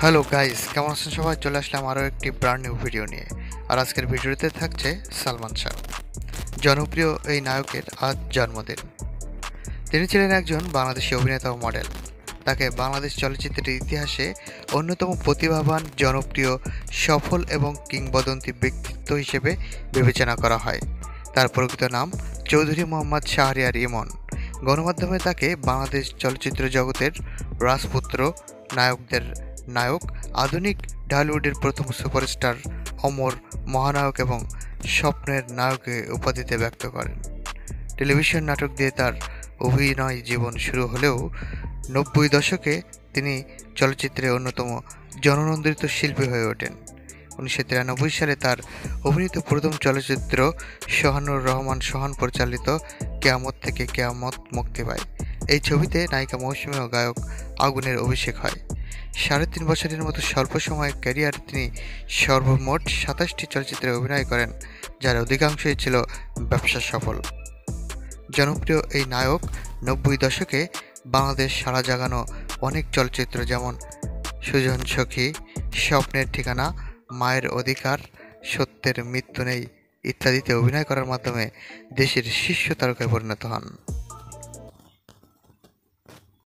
Hello guys, কেমন আছেন সবাই? চলে আসলাম আরও একটি ব্র্যান্ড নিউ ভিডিও নিয়ে। আর আজকের ভিডিওতে থাকছে সালমান শাহ। জনপ্রিয় এই নায়কের আজ জন্মদিন। তিনি ছিলেন একজন বাংলাদেশি অভিনেতা ও মডেল। তাকে বাংলাদেশ চলচ্চিত্রের ইতিহাসে অন্যতম প্রতিভাবান, জনপ্রিয়, সফল এবং কিংবদন্তি ব্যক্তিত্ব হিসেবে বিবেচনা করা হয়। তার প্রকৃত নাম চৌধুরী মোহাম্মদ শাহরিয়ার ইমন। গণমাধ্যমে তাকে বাংলাদেশ চলচ্চিত্র জগতের রাজপুত্র, নায়কদের নায়ক, আধুনিক ঢালিউডের প্রথম সুপারস্টার, অমর, মহানায়ক এবং স্বপ্নের নায়ক উপাধিতে ব্যক্ত করেন। টেলিভিশন নাটক দিয়ে তার অভিনয় জীবন শুরু হলেও ৯০ দশকে তিনি চলচ্চিত্রের অন্যতম জননন্দিত শিল্পী হয়ে ওঠেন। ১৯৯৩ সালে তার অভিনীত প্রথম চলচ্চিত্র সোহানুর রহমান সোহান পরিচালিত কেয়ামত থেকে কেয়ামত মুক্তি পায়। এই ছবিতে নায়িকা মৌসুমী ও গায়ক আগুনের অভিষেক হয়। ৩.৫ বছরের মতো স্বল্প সময়ের ক্যারিয়ারে তিনি সর্বমোট ২৭টি চলচ্চিত্রে অভিনয় করেন, যার অধিকাংশই ছিল ব্যবসা সফল। জনপ্রিয় এই নায়ক ৯০ দশকে বাংলাদেশ সাড়া জাগানো অনেক চলচ্চিত্র যেমন সুজন সখী, স্বপ্নের ঠিকানা, মায়ের অধিকার, সত্যের মৃত্যু নেই ইত্যাদিতে অভিনয় করার মাধ্যমে দেশের শীর্ষ তারকায় পরিণত হন।